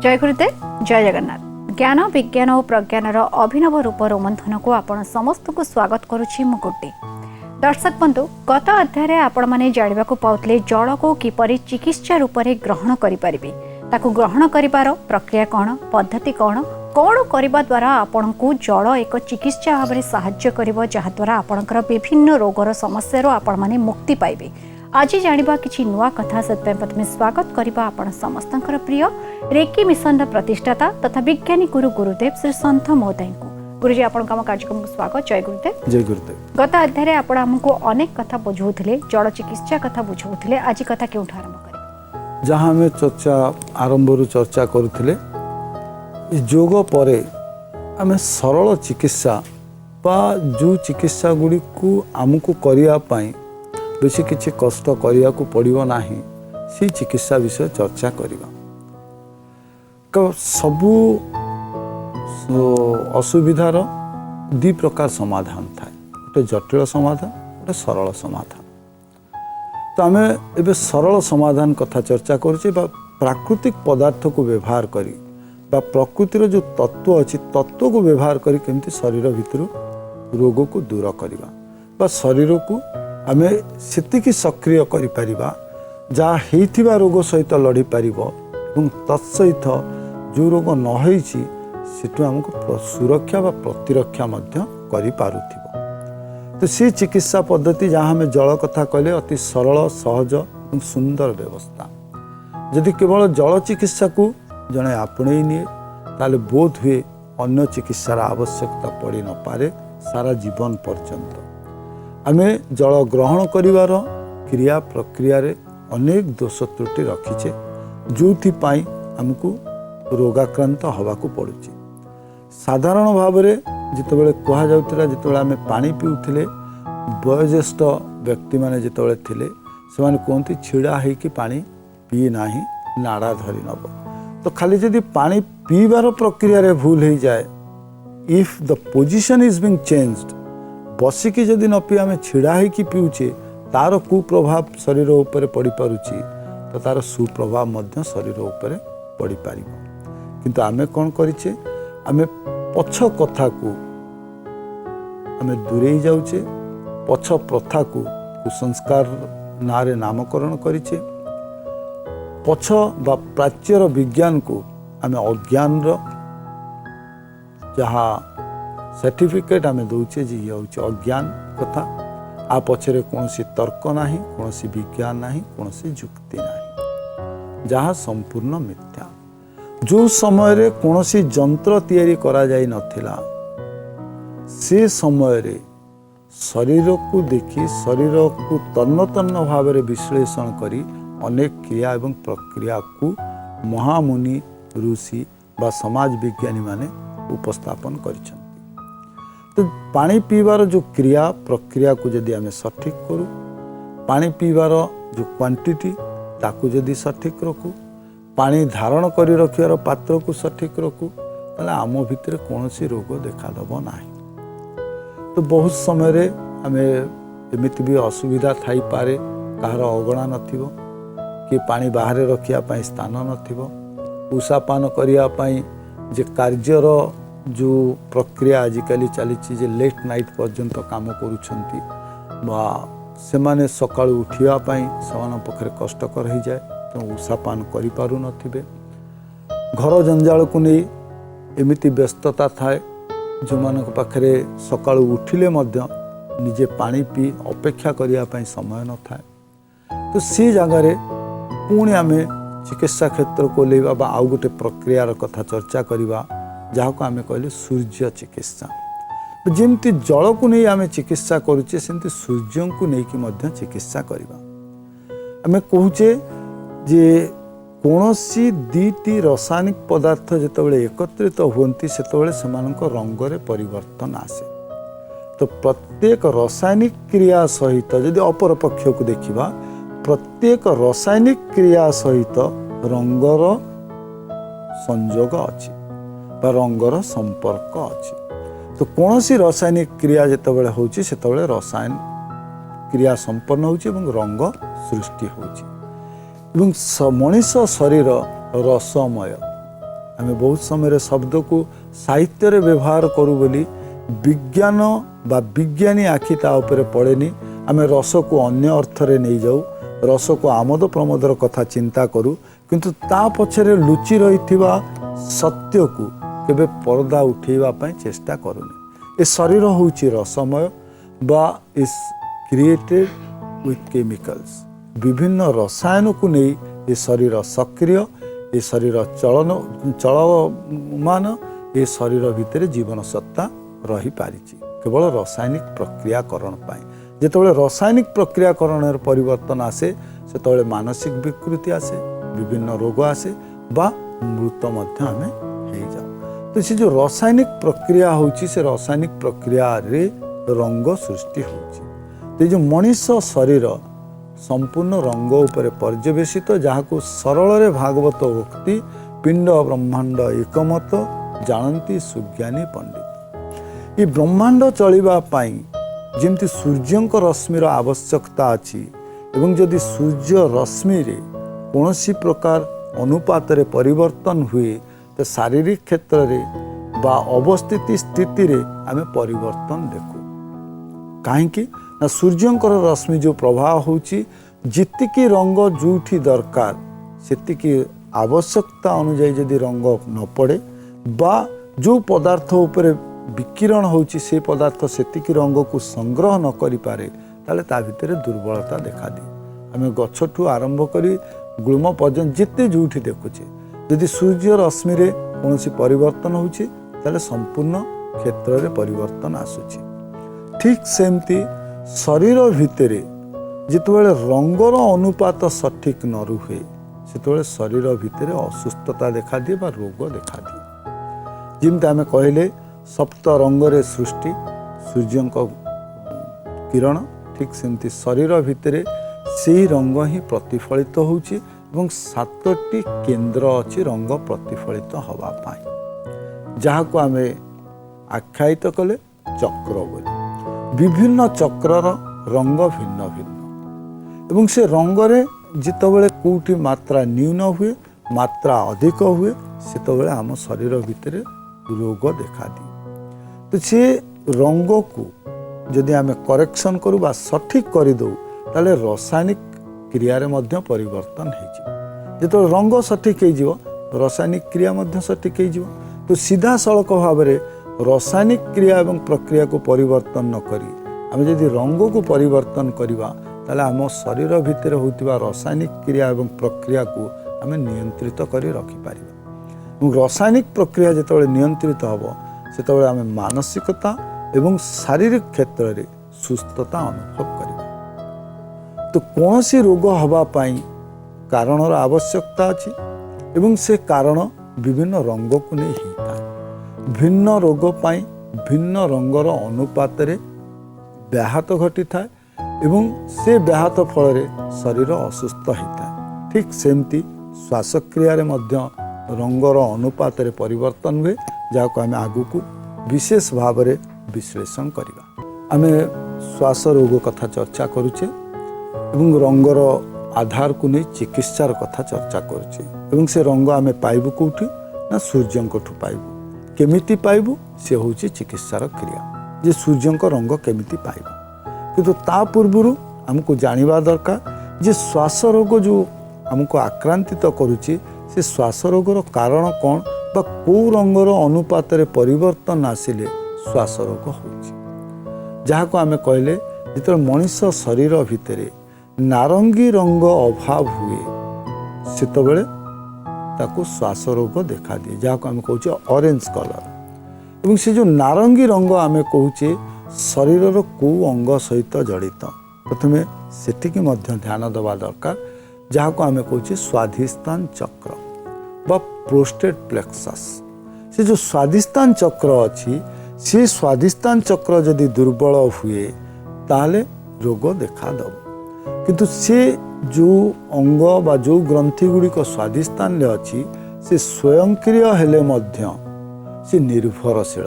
जय गुरुदेव जय जगन्नाथ। ज्ञान विज्ञान और प्रज्ञानर अभिनव रूप रोमंथन को आपण समस्त को स्वागत करुछि मुकुटी। दर्शक बंधु, गत अध्याय आपण माने जानिबा को पाउतले जल को किपरि चिकित्सा रूप में ग्रहण करि परिबे, ताकू ग्रहण करिवार प्रक्रिया कौन, पद्धति कौन करबा द्वारा आपण को जल एक चिकित्सा भाव में साहाय्य करिवो, जहा द्वारा आपणकर विभिन्न रोगर समस्या आपण माने मुक्ति पाइबे। आज जानिबा किछि नुआ कथा से प्रथमे स्वागत करिबा आपण समस्तंकर प्रिय रेकी मिशन प्रतिष्ठाता तथा विज्ञानी गुरु गुरुदेव श्री संत महोदय को। गुरुजी आपण काम कार्यक्रम को स्वागत। जय गुरुदेव। जय गुरुदेव। गत अध्याय आपण हमको अनेक कथा बुझौथिले, जल चिकित्सा कथा बुझौथिले। आज कथा केउठ आरंभ करी जहां हमें चर्चा आरंभरू चर्चा करुथिले योग परे आमे सरल चिकित्सा बा जो चिकित्सा गुडी को आमको करिया पाई बेसी किछि कष्ट करिया को पड़िबो नाही, सी चिकित्सा विषय चर्चा करिबा। सबु असुविधार दि प्रकार समाधान थाए, गोटे जटिल समाधान, गोटे सरल समाधान। तो आमे एबे सरल समाधान कथा चर्चा करुचे बा प्राकृतिक पदार्थ को व्यवहार करी बा प्रकृतिर जो तत्व अछि तत्व को व्यवहार करी केमती शरीर भितर रोग को दूर करिबा बा शरीर को आमे सेतिकी सक्रिय करि परिबा जहाँ हेइथिबा रोग सहित लड़ी पारिबो एवं तत्सहित जो रोग न होइछि सेटु हमको सुरक्षा व प्रतिरक्षा मध्य करि पारुथिबो। तो सी चिकित्सा पद्धति जहाँ हमें जल कथा कहले अति सरल सहज और सुंदर व्यवस्था। यदि केवल जल चिकित्सा को जड़े आपणे निए ताले बोध हुए अन्य चिकित्सार आवश्यकता पड़ी न पारे सारा जीवन पर्यंत। आमे जल ग्रहण करिवार क्रिया प्रक्रिया रे अनेक दोष त्रुटि रखीचे जोथिपाई हमको रोगाक्रांत हवा को पड़ुची। साधारण भाव में जितेबाला कह जाउतिला जितेबाला आमे पानी पिउथिले वयोज्येष्ठ व्यक्ति माने जितेबाला थिले से माने कहते छिड़ा होइकि पानी पी नाही नाड़ा धरी नब। तो खाली जदि पानी पीबार प्रक्रिया रे भूल हो जाए, if the position is being changed, बसिकी जदि न पी आमे छिड़ा होइकि पिउचे तार कुप्रभाव शरीर उपरे पड़ी पारुची, तो तार सुप्रभाव मध्य शरीर उपरे पड़ी पारिबो। किंतु आमे कोन करिचे, आमे पछ कथा को आमे दूरे जाउचे, पछ प्रथा को कुसंस्कार नारे नामकरण करिचे, पछ बा प्राच्यर विज्ञान को आमे अज्ञान रो जहाँ सर्टिफिकेट आमे दौचे जे ये होचे अज्ञान कथा। आ पछरे कोनोसी तर्क नाही, कोनोसी विज्ञान नाही, कोनोसी युक्ति नाही, जहाँ संपूर्ण मिथ्या। जो समय रे कोनोसी यंत्र तैयारी करा जाई नथिला से समय रे शरीर को देखि शरीर को तन्न तन्न भाव रे विश्लेषण करी अनेक क्रिया एवं प्रक्रिया को महामुनि ऋषि बा समाज विज्ञानी माने उपस्थापन करिछन। तो पानी पीबार जो क्रिया प्रक्रिया को यदि आमे सठिक करूँ, पानी पीबार जो क्वांटिटी ताकू यदि सठिक रखू, पानी धारण करी रखियार पात्र को सठिक रखू, ताले आम भितर कौनसी रोग देखादब नाही। तो बहुत समय रे आमे एमिति भी असुविधा थाई पारे, कहार अगणा नथिबो कि पानी बाहर रखिया पाई स्थान नथिबो, उषापान करिया पाई जे कार्यर जो प्रक्रिया आजिकली चली जे लेट नाइट पर्यंत काम करुछंती बा सेमाने सकाळु उठिया पाई समान पखरे कष्टकर हो जाए, तो उषापान करि पारु नथिबे। घर जंजाल को नहीं एमिति व्यस्तता थाए जो मानक पाखरे सकाळु उठिले मध्य निजे पानी पी अपेक्षा करिया पाई समय न थाए। तो सी जगह रे पुणी आमे चिकित्सा क्षेत्र को लेवा बा आउ गोटे प्रक्रियार कथा चर्चा करिबा जहाँ को आमे कहले सूर्य चिकित्सा। जमती जल को नहीं आमे चिकित्सा करुचे सेमती सूर्य को लेकिन मध्य चिकित्सा करिबा। आमे कहूचे जे कौनसी दीटी रासायनिक पदार्थ जितेबाला एकत्रित हुंती सेतेबाला सेमानक रंगरे परिवर्तन आसे। तो प्रत्येक रासायनिक क्रिया सहित यदि अपर पक्ष को देखिबा, प्रत्येक रासायनिक क्रिया सहित रंगर संयोग अछि बा रंगर संपर्क अछि। तो कौनसी रासायनिक क्रिया जितेबाला होची सेतेबाला रसायन क्रिया संपन्न होची एवं रंग सृष्टि होची। एवं मनीष शरीर रसमय आम बहुत समय शब्द को साहित्य व्यवहार करूँ बोली विज्ञान बा विज्ञानी आखि ता उपरे पड़ेनी। आम रस को अन्य अर्थ रे नहीं जाऊ, रस को आमोद प्रमोदर कथा चिंता करूँ, किंतु ता पछरे लुचि रही सत्य को केबे पर्दा उठेवा पई चेष्टा करूनी। ए शरीर होउची रसमय बा इज क्रिएटेड विथ केमिकल्स। विभिन्न रसायन को नहीं ये शरीर सक्रिय, ये शरीर चलमान, ये शरीर भितर जीवन सत्ता रही पारिछि केवल रासायनिक प्रक्रियाकरण पाई। जेतबेले रासायनिक प्रक्रियाकरण परिवर्तन आसे सेतबेले मानसिक विकृति आसे, विभिन्न रोग आसे बा मृत मध्य आमे हो जाऊ। तो से जो रासायनिक प्रक्रिया होची से रासायनिक प्रक्रिया रे रंग सृष्टि होची। तो जो मनीष शरीर संपूर्ण रंग उपरे पर्यवेसित, जहाँ को सरल रे भागवत उक्ति पिंड ब्रह्मांड एकमत जानती सुज्ञानी पंडित। ये ब्रह्मांड चलिबा पाई जेमती सूर्यंक रश्मिर आवश्यकता अछि एवं जदि सूर्य रश्मि रे कौनसी प्रकार अनुपात रे परिवर्तन हुए तो शारीरिक क्षेत्र रे बा अवस्थिति स्थिति रे आमे परिवर्तन देखू। काहेकि ना सूर्यंकर रश्मि जो प्रभाव होची जितिकी रंग जोठी दरकार सेतिकी आवश्यकता अनुଯାयी जदि रंग न पड़े बा जो पदार्थ उपरे विकिरण होची से पदार्थ सेतिकी रंग को संग्रह न करि पारे ताले ता भितरे दुर्बलता देखा दी। आमे गछठू आरंभ करी गुल्म पर्यंत जिते जोठी देखुचे यदि सूर्य रश्मि रे कौनसी परिवर्तन होची ताले संपूर्ण क्षेत्र रे परिवर्तन आसुची। ठीक सेमती शरीर भितरे जितेबाला रंगर अनुपात सठिक न रुहे सेतेबाला शरीर भितरे असुस्थता देखा दिए बा रोग देखा दिए। जिमती आमे कहले सप्त रंगरे सृष्टि सूर्यंक किरण, ठीक सेमती शरीर भितरे सेही रंग ही प्रतिफलित होउची एवं 7टी केंद्र अच्छी रंग प्रतिफलित हवा पाई, जहाँ को आमे आख्यायित कले चक्र बोली। विभिन्न चक्रर रंग भिन्न भिन्न एवं से रंगरे जितेबाला कोठी मात्रा न्यून हुए मात्रा अधिक हुए सेतेबाला आम शरीर भितर रोग देखा दिए। तो से रंग को जदि आम करेक्शन करू बा सठिक कर दो ताले रासायनिक क्रिया रे मध्य परिवर्तन हो जो रंग सठिक हो रासायनिक क्रिया मध्य सठिक हो। तो सीधा सड़क भाव में रासायनिक क्रिया एवं प्रक्रिया को परिवर्तन न करी आम जदि रंग को परिवर्तन करवा ताले आम शरीर भितर होतिबा रासायनिक क्रिया एवं प्रक्रिया को आम नियंत्रित करी रखि पारिबा। रासायनिक प्रक्रिया जितेबाला नियंत्रित हम सेतेबाला आम मानसिकता एवं शारीरिक क्षेत्र में सुस्थता अनुभव करिबा। तो कौनसी रोग हवा पाई कारणर आवश्यकता अछि एवं से कारण विभिन्न रंग को नहीं होता। भिन्न रोग पाई भिन्न रंगर अनुपात रे व्याहत घटी था एवं से व्याहत फल शरीर असुस्थ होता है। ठीक सेमती श्वासक्रिया रे मध्य रंगर अनुपात रे परिवर्तन हुए, जहाँ को आम आगु को विशेष भाव में विश्लेषण करिबा। आमे श्वास रोग कथा चर्चा करुचे एवं रंगर आधार को नहीं चिकित्सार कथा चर्चा करुचे एवं से रंग आमे पाइबु कोठी ना सूर्यंकठू पाइबु। केमिति पाइबु से होची चिकित्सार क्रिया जे सूर्यंक रंग केमिति पाइबु। किंतु ता पूर्वरु हमको जानिबा दरकार जे श्वास रोग जो हमको आक्रांतित करुची से श्वास रोगर कारण कौन बा को रंगर अनुपात रे परिवर्तन आसिले श्वास रोग होची। जहाँ को आमे कहले जिते मनीष शरीर भितरे नारंगी रंग अभाव हुए सेतबेले ताको श्वास रोग देखा दिए, जहाँ को आमे कहूचे ऑरेंज कलर। एवं से जो नारंगी रंग आमे कहूचे शरीर को अंग सहित जड़ित, प्रथमे सेटिकी मध्य ध्यान दबा दरकार, जहाँ को आमे कहूचे स्वाधिष्ठान चक्र बा प्रोस्टेट प्लेक्सस। से जो स्वाधिष्ठान चक्र अच्छी से स्वाधिष्ठान चक्र जदि दुर्बल हुए ताले रोग देखा दब। किंतु से जो अंग बा जो ग्रंथि गुड़िक स्वाधिष्ठान रे अच्छी से स्वयंक्रिय हेले मध्य से निर्भरशील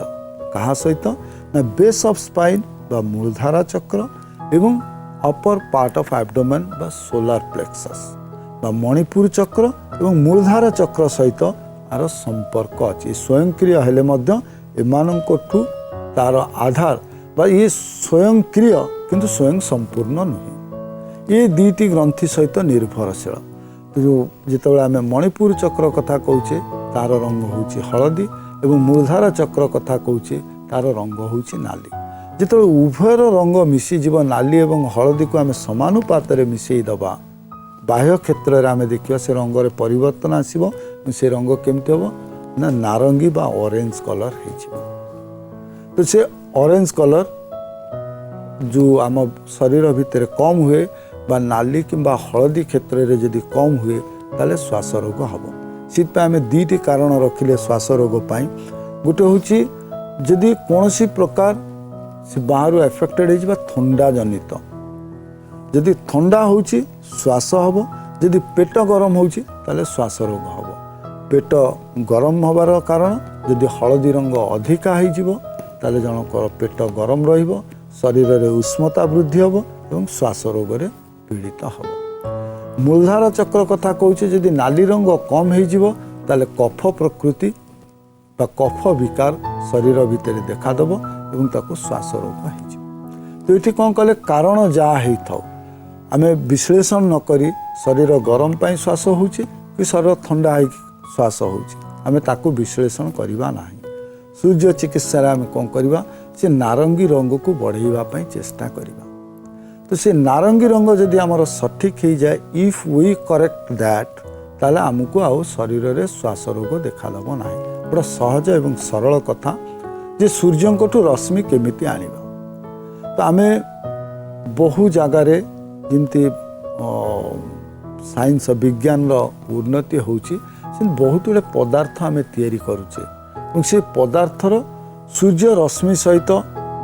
कहा सहित ना बेस ऑफ स्पाइन बा मूलधारा चक्र एवं अपर पार्ट ऑफ एब्डोमेन बा सोलार प्लेक्सस बा मणिपुर चक्र एवं मूलधारा चक्र सहित आर संपर्क अच्छी स्वयंक्रिय हेले मध्य एमानଙ୍କଠୁ तार आधार बा ये स्वयंक्रिय किंतु स्वयं संपूर्ण नुहे ये दुईटी ग्रंथि सहित निर्भरशील जो जिते आम मणिपुर चक्र कथा कौचे तार रंग होची हलदी एवं मूर्धार चक्र कथा कौचे तार रंग होची नाली जिते उभयर रंग मिसीज नाली एवं हलदी को आम समानुपात मिसई दबा बाह्य क्षेत्र में आम देखा से रंग परिवर्तन आसो से रंग केमती हम ना नारंगी बा ऑरेंज कलर हो तो से ऑरेंज कलर जो आम शरीर भितर कम हुए बा नाली किंबा हलदी क्षेत्र में जदि कम हुए ताले श्वास रोग हम से आम दुईटी कारण रखिले श्वास रोग पाई गोटे हूँ जदि कौन प्रकार से बाहर एफेक्टेड हो थंडा जनित जदि थंडा हो श्वास हम जदि पेट गरम हो श्वास रोग हम पेट गरम हबार कारण जदि हलदी रंग अधिका हो जनक पेट गरम रहिबो शरीर रे उष्णता वृद्धि हम एवं श्वास रोग रे पीड़ित हम मूलधार चक्र कथा कहूचे जदि नाली रंग कम हो कफ प्रकृति बा कफ विकार शरीर भितर देखादेव एवं ताको श्वास रोग हो तो ये कौन कले कारण जहाँ हो आम विश्लेषण नक शरीर गरम पाई श्वास हो शरीर ठंडा हो श्वास होमें ताकू विश्लेषण करवा ना सूर्य चिकित्सा आम कौन करवा से नारंगी रंग को बढ़ाई चेष्टा करवा तो से नारंगी रंग जदि आमर सठिक हो जाए इफ वी करेक्ट दैट ताले आमको आउ शरीर रे श्वास रोग देखादेव ना बड़ा सहज एवं सरल कथा जे सूर्य को रश्मि केमिति आनिबा तो आम बहु जगार जमती साइंस विज्ञान उन्नति होची बहुत गुड़े पदार्थ आम तैयारी करुचे से पदार्थर सूर्य रश्मि सहित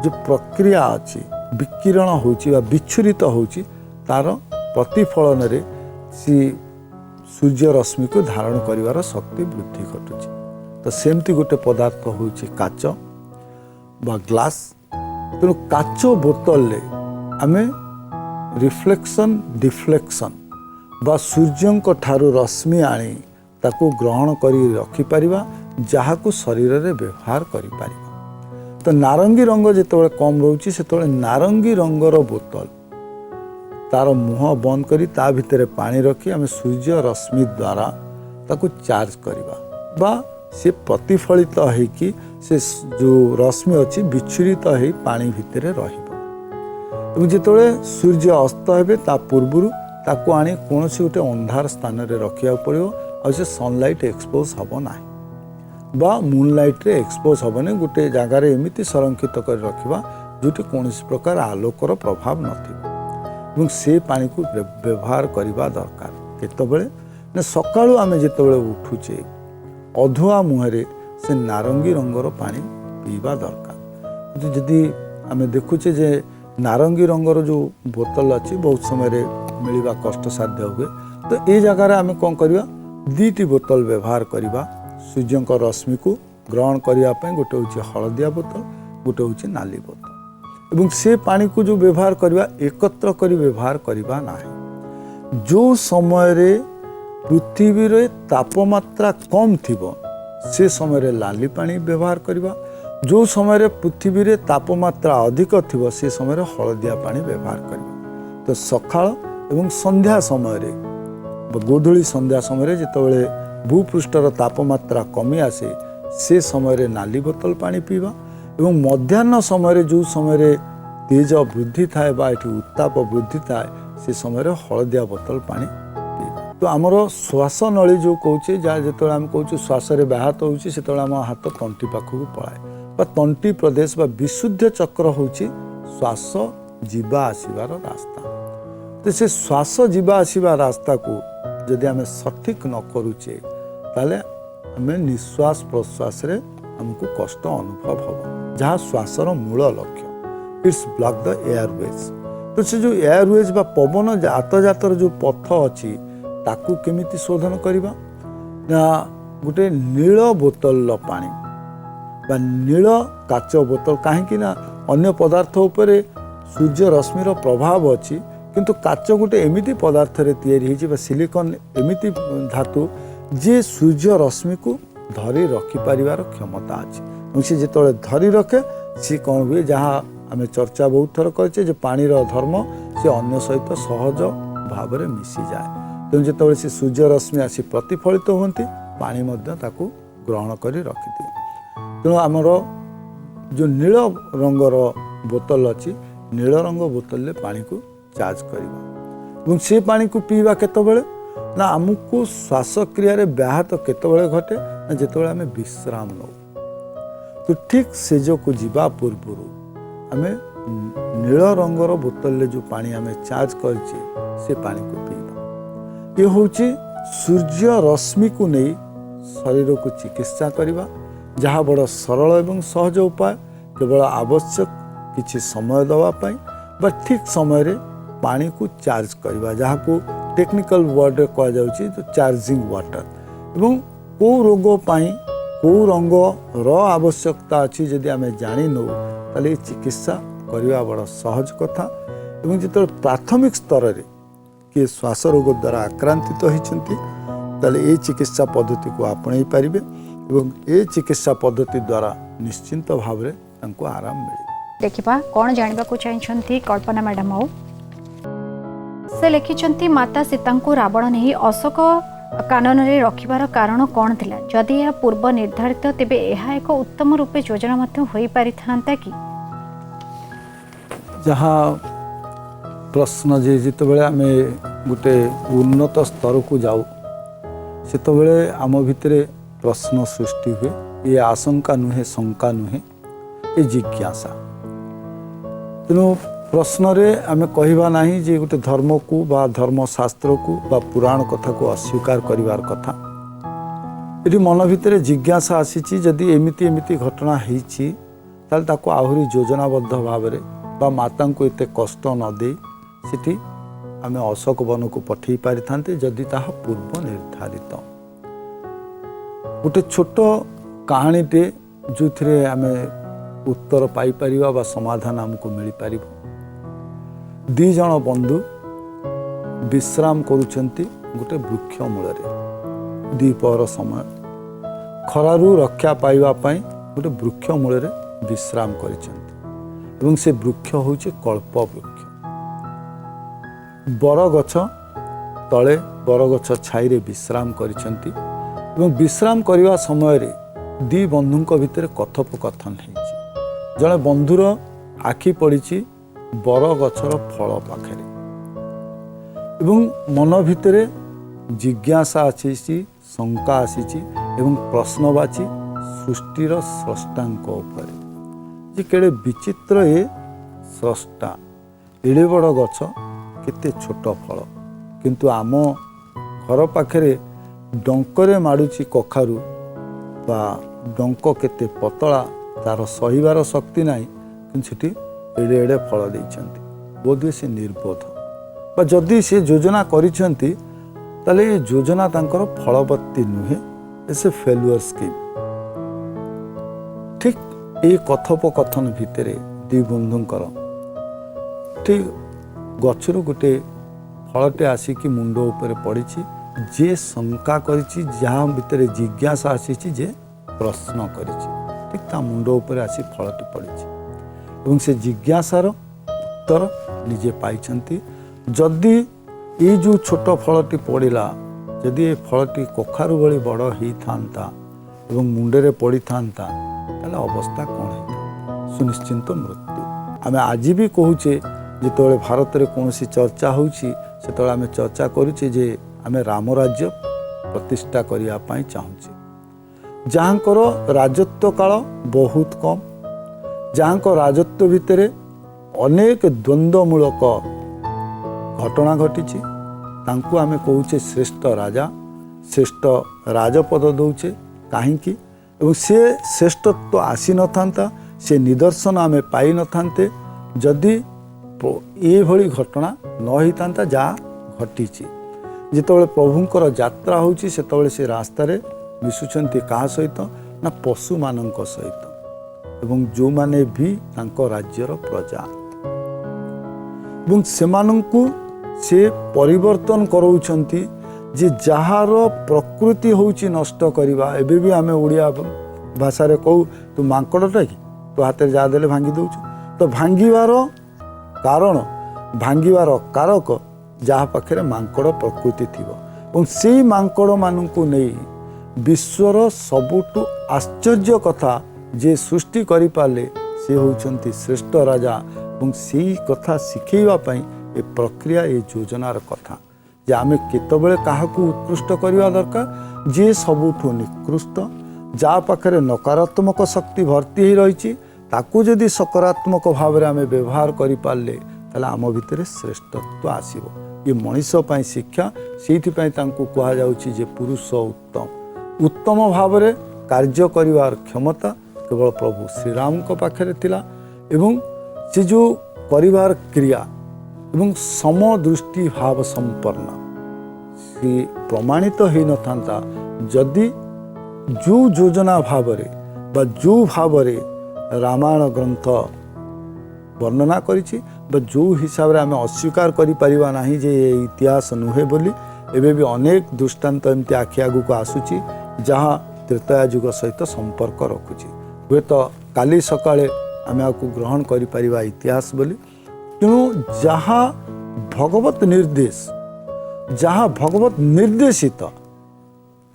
जो प्रक्रिया अच्छी विकिरण होची विच्छुरित होची तार प्रतिफलन रे सी सूर्य रश्मि को धारण करिवार शक्ति वृद्धि घटुची तो सेमती गोटे पदार्थ होची काच बा ग्लास तेणु काच बोतल ले आमे रिफ्लेक्शन डिफ्लेक्शन बा सूर्य को ठारू रश्मि आनी ताको ग्रहण करी रखी परिवा जहाँ को शरीर रे व्यवहार करी परिवा तो नारंगी रंग जिते कम रोचे से नारंगी रंगर बोतल तार मुह बंद करी ता भितर पानी रखी आम सूर्य रश्मि द्वारा ताको चार्ज करिवा बा से प्रतिफलित होइकी से जो रश्मि अच्छी विच्छुरित हो पानी भितर रहिबो जिते सूर्य अस्त हेबे ता पूर्वरु ताको आनी कौन गोटे अंधार स्थान रे रखिया पड़ो और से सनलाइट एक्सपोज हम ना बा मूनलाइट रे एक्सपोज हेनी गोटे जगार एमती संरक्षित कर रखा जोटी कौन प्रकार आलोकर प्रभाव न से पानी को व्यवहार करने दरकार केतबेले सकाळु आमे जितेबाला उठुचे अधुआ मुहरे से नारंगी रंगर पानी पीवा दरकार जदि आमे देखुचे जे नारंगी रंगर जो बोतल अच्छी बहुत समय मिलवा कष्टसाध्य हुए तो ये जगार आमे कौन करवा दुईटी बोतल व्यवहार करवा सूर्य रश्मि को ग्रहण करने गोटे हूँ हलदिया बोतल गोटे हूँ नाली बोतल एवं से पानी को जो व्यवहार करवा एकत्र कर व्यवहार करवा ना जो समय रे पृथ्वी रे तापमात्रा कम थिबो से समय लाली पानी व्यवहार करवा जो समय रे पृथ्वी रे तापमात्रा अधिक थिबो से समय रे हलदिया पानी व्यवहार करवा तो सकाळ एवं संध्या समय रे गोधूली संध्या समय जितेबाला भूपृष्ठर तापमात्रा कमी आसे से समय रे नाली बोतल पानी पीवा एवं मध्याह्न समय जो समय तेज वृद्धि थाए बा एठी उत्ताप वृद्धि थाए से समय हलदिया बोतल पानी पीवा तो आमर श्वास नली जो कौचे जहाँ जो आम कहूँ श्वास व्याहत होची से आम हाथ तंटी पाखक पलाए बा तंटी प्रदेश बा विशुद्ध चक्र होची श्वास जीवा आसबार रास्ता तो से श्वास जीवा आसवा रास्ता को जदि आम सठिक न करुचे ताले आम निश्वास प्रश्वास रे हमको कष्ट अनुभव हम जहाँ श्वासर मूल लक्ष्य इट्स ब्लॉक द एयरवेज तो से जो एयरवेज बा पवन आतजातर जो पथ अच्छी ताकू केमिति शोधन करवा ना गोटे नील बोतल पानी बा नील काच बोतल कहीं अन्य पदार्थ उपरे सूर्य रश्मिर प्रभाव अच्छी किंतु काच गोटे एमिति पदार्थ रे तैयारी बा सिलिकॉन एमिति धातु जे सूर्य रश्मि को ଧରି ରଖିପାରିବାର କ୍ଷମତା ଅଛି। ଏବଂ ସେ ଯେତେବେଳେ ଧରି ରଖେ ସେ କ'ଣ ହୁଏ, ଯାହା ଆମେ ଚର୍ଚ୍ଚା ବହୁତ ଥର କରିଛେ ଯେ ପାଣିର ଧର୍ମ ସେ ଅନ୍ୟ ସହିତ ସହଜ ଭାବରେ ମିଶିଯାଏ। ତେଣୁ ଯେତେବେଳେ ସେ ସୂର୍ଯ୍ୟ ରଶ୍ମି ଆସି ପ୍ରତିଫଳିତ ହୁଅନ୍ତି ପାଣି ମଧ୍ୟ ତାକୁ ଗ୍ରହଣ କରି ରଖିଦିଏ। ତେଣୁ ଆମର ଯେଉଁ ନୀଳ ରଙ୍ଗର ବୋତଲ ଅଛି, ନୀଳ ରଙ୍ଗ ବୋତଲରେ ପାଣିକୁ ଚାର୍ଜ କରିବା ଏବଂ ସେ ପାଣିକୁ ପିଇବା କେତେବେଳେ ନା ଆମକୁ ଶ୍ୱାସକ୍ରିୟାରେ ବ୍ୟାହତ କେତେବେଳେ ଘଟେ ନା ଯେତେବେଳେ ଆମେ ବିଶ୍ରାମ ନେଉ। ତ ଠିକ୍ ସେଜକୁ ଯିବା ପୂର୍ବରୁ ଆମେ ନୀଳ ରଙ୍ଗର ବୋତଲରେ ଯେଉଁ ପାଣି ଆମେ ଚାର୍ଜ କରିଛେ ସେ ପାଣିକୁ ପିଇବା। ଇଏ ହେଉଛି ସୂର୍ଯ୍ୟ ରଶ୍ମିକୁ ନେଇ ଶରୀରକୁ ଚିକିତ୍ସା କରିବା, ଯାହା ବଡ଼ ସରଳ ଏବଂ ସହଜ ଉପାୟ। କେବଳ ଆବଶ୍ୟକ କିଛି ସମୟ ଦେବା ପାଇଁ ବା ଠିକ୍ ସମୟରେ ପାଣିକୁ ଚାର୍ଜ କରିବା, ଯାହାକୁ ଟେକ୍ନିକାଲ ୱାର୍ଡ଼ରେ କୁହାଯାଉଛି ଚାର୍ଜିଂ ୱାଟର। ଏବଂ କେଉଁ ରୋଗ ପାଇଁ କେଉଁ ରଙ୍ଗର ଆବଶ୍ୟକତା ଅଛି ଯଦି ଆମେ ଜାଣିନେଉ ତାହେଲେ ଏ ଚିକିତ୍ସା କରିବା ବଡ଼ ସହଜ କଥା। ଏବଂ ଯେତେବେଳେ ପ୍ରାଥମିକ ସ୍ତରରେ କିଏ ଶ୍ୱାସ ରୋଗ ଦ୍ୱାରା ଆକ୍ରାନ୍ତିତ ହୋଇଛନ୍ତି ତାହେଲେ এই ଚିକିତ୍ସା ପଦ୍ଧତିକୁ ଆପଣେଇ ପାରିବେ ଏବଂ ଏ ଚିକିତ୍ସା ପଦ୍ଧତି ଦ୍ୱାରା ନିଶ୍ଚିନ୍ତ ଭାବରେ ତାଙ୍କୁ ଆରାମ ମିଳିବ। देखा कौन जानवा चाहिए कल्पना मैडम आओ से लिखिं माता सीता को रावण नहीं अशोक कानन रे रखिबार कारण कौन थिला? जदि यह पूर्व निर्धारित तेबे यह एक उत्तम रूपे योजना हो पारि था कि? जहाँ प्रश्न जे जितेबाला आम गोटे उन्नत स्तर को जाऊ सेतबेले आम भितर प्रश्न सृष्टि हुए। ये आशंका नुहे, शंका नुहे, ये जिज्ञासा। तेणु प्रश्न रे आम कहवा नहीं जे गोटे धर्म को बा धर्मशास्त्र को बा पुराण कथा को अस्वीकार करिवार कथा। ये मन भितर जिज्ञासा आसी जदि एमिति एमिति घटना होईची ताल ताको आहुरी योजनाबद्ध भाव बा माता को एते कष्ट न दे सिटी आम अशोक वन को पठे पारि थांते जदि ताहा पूर्व निर्धारित। गोटे छोट कहानीटे जो थे आम उत्तर पाई परिबा बा समाधान आमको मिल पार। दी जन बंधु विश्राम करुछंती गोटे वृक्ष मूल द्विपहर समय खरारू रक्षा पाइबा पई गोटे वृक्ष मूल विश्राम करिछंती एवं से वृक्ष होउचे कल्प वृक्ष। बरगछ तले बरगछ छाई विश्राम करिछंती एवं विश्राम करने समय दी बंधुक भितर कथोपकथन होइछि। जड़े बंधुर आखि पड़ी बरगछर फल पाखे एवं मन भितर जिज्ञासा आसी, शंका आसी एवं प्रश्नवाची सृष्टिर स्रष्टांक उपरे जे केड़े विचित्र ए स्रष्टा। एड़े बड़ गछ केते छोट फल किंतु आम घर पाखे डंकरे माड़ुची कखारू बा डंक केते पतला तार सहीबार शक्ति नाही कि एड़े एड़े फल देइछंती। बोधे से निर्बोध बा जदि से योजना करिछंती ताले ये योजना तांकर फलवत्ती नुहे, एसे फेलुअर स्कीम। ठीक ए कथोपकथन भितरे दी बंधुंकर ठीक गछरु गोटे फलटे आसिकी मुंड उपरे पड़िछि। जे शंका करिछि, जहाँ भितर जिज्ञासा आसी जे प्रश्न करिछि, ठीक ता मुंड उपरे आसी फलटी पड़िछि एवं से जिज्ञासार उत्तर निजे पाइछंती। जदि ये जो छोट फलटी पड़ा जदि ये फलटी कखारू भली बड़ ही थांता एवं मुंडे पड़ी थांता ताले अवस्था कौन होता? सुनिश्चिंत मृत्यु। आम आज भी कहूचे जिते भारत में कौन चर्चा होची सेतबेले आम चर्चा करुचे जे आम राम राज्य प्रतिष्ठा करने चाहूचे, जहाँकर राजत्व काल बहुत कम, जहाँक राजत्व भितर अनेक द्वंद्वमूलक घटना घटी, तांकु आमे कहूचे श्रेष्ठ राजा, श्रेष्ठ राजपद दौचे कहीं एवं से श्रेष्ठत्व आसी न था, से निदर्शन आमे पाई न थांते जदि ये भली घटना न होता जहाँ घटी। जितेबाला प्रभुंकर यात्रा होची सेतेबाला से रास्तार मिशुचंती क्या सहित ना पशु मानक सहित एवं जो माने भी तांको राज्यर प्रजा एवं सेमानंकु से परिवर्तन करौछंती जे जार प्रकृति होउची नष्ट करवा एबे भी आमे ओडिया भाषा रे कहू तू मांकड़टा कि तू हाथ जा देले भांगी दउछु तो भांगीवार कारण भांगीवार कारक जहाँ पाखे मांकड़ प्रकृति थिबो और से मांकड़ मानू नहीं विश्वर सबुठु आश्चर्य कथा जे सृष्टि करि पाले से होउछंती श्रेष्ठ राजा और से कथा शिखेवा पई ए प्रक्रिया ए योजनार कथा जे आमे केतबेले काहाकू उत्कृष्ट करवा दरकार जे सबुठु निकृष्ट जा पाखे नकारात्मक शक्ति भर्ती ही रही ताकू जदि सकारात्मक भाव में आम व्यवहार करि पारले ताले आम भितर श्रेष्ठत्व आसीबो ये मनीष पई शिक्षा सेइथिपई तांकू कहा जाउछि जे पुरुष उत्तम उत्तम भाव में कार्य करिवार क्षमता केवल प्रभु श्रीराम को पाखरे थिला एवं से जो करिवार क्रिया एवं समदृष्टि भाव संपन्न से प्रमाणित हो न था जदि जो योजना भावरे बा जो भावरे रामायण ग्रंथ वर्णना करिछि बा जो हिसाब रे आमे अस्वीकार करि परिबा नाही जे इतिहास नुहे बोली एबे भी अनेक दृष्टांत एमती आखि आगु को आसुछि जहाँ त्रेता युग सहित संपर्क रखुछि हुए तो काली सकाळे आमे आकु ग्रहण करि परिबा इतिहास बोली तेणु जहाँ भगवत निर्देश जहाँ भगवत निर्देशित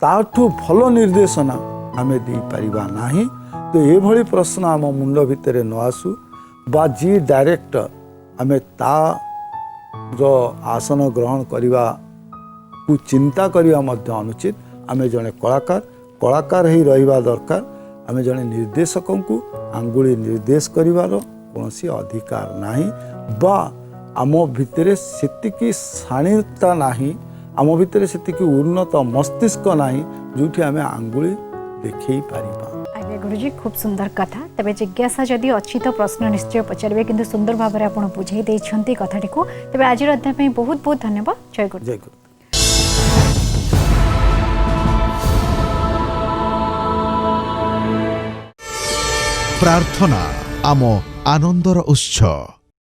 ताठू भल निर्देशना आमे दी परिबा नाही तो ये भली प्रश्न आम मुंड भितर न आसू बा जी डायरेक्ट आमे ता जो आसन ग्रहण करवा को चिंता करवा मध्य अनुचित आमे जने कलाकार ही रहिबा दरकार आमे जने निर्देशक को आंगुली निर्देश करिवार कोनोसी अधिकार नाही बा आम भितर सेतिकी शाणीता नाही आम भितर सेतिकी उन्नत मस्तिष्क नाही जोठी आमे आंगुली देखै पारिबा। आज्ञा गुरुजी खूब सुंदर कथा तबे जिज्ञासा जदि अच्छी तो प्रश्न निश्चय पचारे किंतु सुंदर भाव में आपड़ बुझे देछंती कथाटी को तबे आज अध्याय में बहुत बहुत धन्यवाद। जय गुरु। जय गुरु। प्रार्थना आम आनंदर उत्स।